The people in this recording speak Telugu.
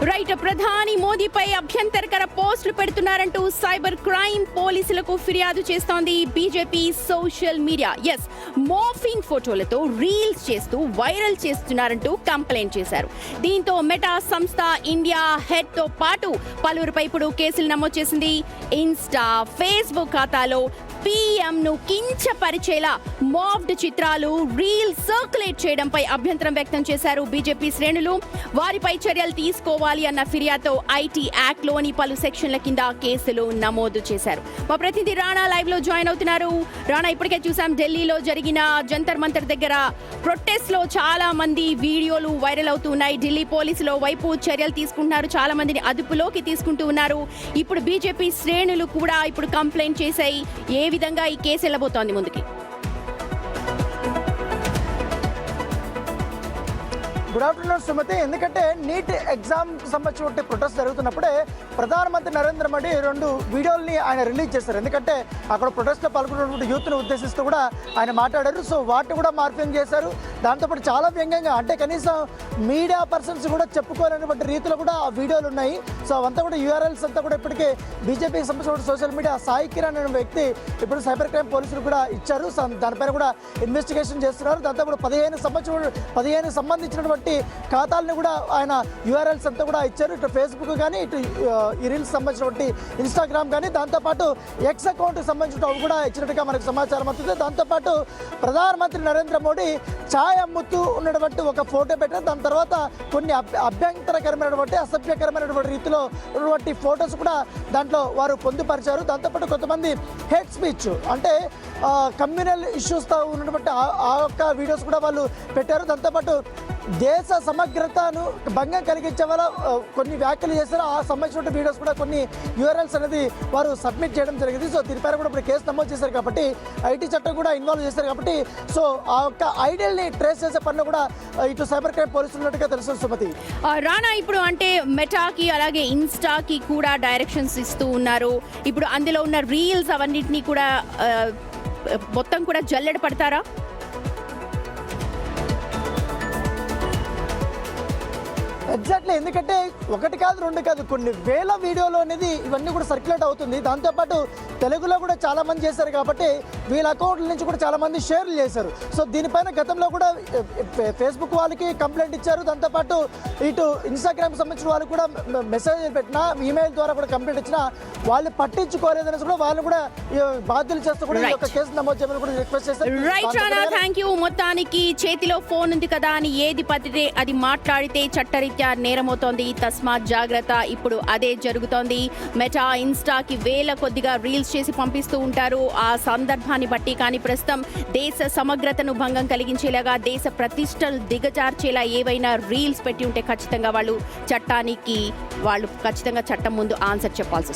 రైట్. ప్రధాని మోదీపై అభ్యంతరకర పోస్టులు పెడుతున్నారంటూ సైబర్ క్రైమ్ పోలీసులకు ఫిర్యాదు చేస్తోంది బీజేపీ సోషల్ మీడియా. మోర్ఫింగ్ ఫోటోలతో రీల్స్ చేస్తూ వైరల్ చేస్తున్నారంటూ కంప్లైంట్ చేశారు. దీంతో మెటా సంస్థ ఇండియా హెడ్ తో పాటు పలువురిపై ఇప్పుడు కేసులు నమోదు చేసింది. ఇన్స్టా, ఫేస్బుక్ ఖాతాలో పీఎంను కించపరిచేలా మాఫ్డ్ చిత్రాలు, రీల్స్ సర్క్యులేట్ చేయడంపై అభ్యంతరం వ్యక్తం చేశారు బీజేపీ శ్రేణులు. వారిపై చర్యలు తీసుకోవాలి అన్న ఫిర్యాదుతో ఐటీ యాక్ట్ లోని పలు సెక్షన్ల కింద కేసులు నమోదు చేశారు. మా ప్రతినిధి రాణా లైవ్ లో జాయిన్ అవుతున్నారు. రాణా, ఇప్పటికే చూసాం ఢిల్లీలో జరిగిన జంతర్ మంతర్ దగ్గర ప్రొటెస్ట్ లో చాలా మంది వీడియోలు వైరల్ అవుతూ ఉన్నాయి. ఢిల్లీ పోలీసులు వైపు చర్యలు తీసుకుంటున్నారు, చాలా మందిని అదుపులోకి తీసుకుంటూ ఉన్నారు. ఇప్పుడు బీజేపీ శ్రేణులు కూడా ఇప్పుడు కంప్లైంట్ చేశాయి. ఏ విధంగా ఈ కేసు వెళ్ళబోతోంది ముందుకి? Good afternoon Sumathi. ఎందుకంటే నీట్ ఎగ్జామ్కి సంబంధించిన ప్రొటెస్ట్ జరుగుతున్నప్పుడే ప్రధానమంత్రి నరేంద్ర మోడీ 2 వీడియోల్ని ఆయన రిలీజ్ చేశారు. ఎందుకంటే అక్కడ ప్రొటెస్ట్లో పాల్గొన్నటువంటి యూత్ను ఉద్దేశిస్తూ కూడా ఆయన మాట్లాడారు. సో వాటిని కూడా మార్పింగ్ చేశారు. దాంతోపాటు చాలా వ్యంగ్యంగా, అంటే కనీసం మీడియా పర్సన్స్ కూడా చెప్పుకోలేనటువంటి రీతిలో కూడా ఆ వీడియోలు ఉన్నాయి. సో అవంతా కూడా యూఆర్ఎల్స్ అంతా కూడా ఇప్పటికే బీజేపీకి సంబంధించిన సోషల్ మీడియా సాయి కిరణ్ అనే వ్యక్తి ఇప్పుడు సైబర్ క్రైమ్ పోలీసులు కూడా ఇచ్చారు. దానిపైన కూడా ఇన్వెస్టిగేషన్ చేస్తున్నారు. దాంతోపాటు 15 సంబంధించినటువంటి ఖాతాలను కూడా ఆయన యూఆర్ఎల్స్ అంతా కూడా ఇచ్చారు. ఇటు ఫేస్బుక్ కానీ, ఇటు ఈ రీల్స్ సంబంధించినటువంటి ఇన్స్టాగ్రామ్ కానీ, దాంతోపాటు ఎక్స్ అకౌంట్కి సంబంధించినవి కూడా ఇచ్చినట్టుగా మనకు సమాచారం అవుతుంది. దాంతోపాటు ప్రధానమంత్రి నరేంద్ర మోడీ ఛాయ్ అమ్ముతూ ఉన్నటువంటి ఒక ఫోటో పెట్టారు. దాని తర్వాత కొన్ని అభ్యంతరకరమైనటువంటి, అసభ్యకరమైనటువంటి రీతిలో ఉన్నటువంటి ఫొటోస్ కూడా దాంట్లో వారు పొందుపరిచారు. దాంతోపాటు కొంతమంది హేట్ స్పీచ్, అంటే కమ్యూనల్ ఇష్యూస్తో ఉన్నటువంటి ఆ యొక్క వీడియోస్ కూడా వాళ్ళు పెట్టారు. దాంతోపాటు దేశ సమగ్రతను భంగం కలిగించే వల్ల కొన్ని వ్యాఖ్యలు చేశారు. ఆ సంబంధించిన వీడియోస్ కూడా కొన్ని యూఆర్ఎల్స్ అనేది వారు సబ్మిట్ చేయడం జరిగింది. సో దీనిపైన కూడా ఇప్పుడు కేసు నమోదు చేశారు కాబట్టి, ఐటీ చట్టం కూడా ఇన్వాల్వ్ చేశారు కాబట్టి, సో ఆ యొక్క ఐడియల్ని ట్రేస్ చేసే పనిలో కూడా ఇటు సైబర్ క్రైమ్ పోలీసులు ఉన్నట్టుగా తెలుసు సుమతి. రానా, ఇప్పుడు అంటే మెటాకి అలాగే ఇన్స్టాకి కూడా డైరెక్షన్స్ ఇస్తూ ఉన్నారు. ఇప్పుడు అందులో ఉన్న రీల్స్ అవన్నిటినీ కూడా మొత్తం కూడా జల్లెడ పడతారా? ఎగ్జాక్ట్లీ. ఎందుకంటే 1 కాదు 2 కాదు, కొన్ని వేల వీడియోలు అనేది ఇవన్నీ కూడా సర్క్యులేట్ అవుతుంది. దాంతోపాటు తెలుగులో కూడా చాలా మంది చేశారు కాబట్టి వీళ్ళ అకౌంట్ల నుంచి కూడా చాలా మంది షేర్లు చేశారు. సో దీనిపైన గతంలో కూడా ఫేస్బుక్ వాళ్ళకి కంప్లైంట్ ఇచ్చారు. దాంతోపాటు ఇటు ఇన్స్టాగ్రామ్కి సంబంధించిన వాళ్ళు కూడా మెసేజ్ పెట్టినా, ఈమెయిల్ ద్వారా కూడా కంప్లైంట్ ఇచ్చినా వాళ్ళు పట్టించుకోలేదని కూడా వాళ్ళు కూడా బాధ్యులు చేస్తూ కూడా ఈ యొక్క కేసు నమోదు చేయమని కూడా రిక్వెస్ట్ చేశారు. Right Rana, thank you. మొత్తానికి చేతిలో ఫోన్ ఉంది కదా అని ఏది పడితే అది మాట్లాడితే చట్టరీత్యా నేరమవుతోంది. తస్మాత్ జాగ్రత్త. ఇప్పుడు అదే జరుగుతోంది. మెటా, ఇన్స్టాకి వేల కొద్దిగా రీల్స్ చేసి పంపిస్తూ ఉంటారు ఆ సందర్భాన్ని బట్టి. కానీ ప్రస్తుతం దేశ సమగ్రతను భంగం కలిగించేలాగా, దేశ ప్రతిష్టలు దిగజార్చేలా ఏవైనా రీల్స్ పెట్టి ఉంటే ఖచ్చితంగా వాళ్ళు చట్టం ముందు ఆన్సర్ చెప్పాల్సి వస్తుంది.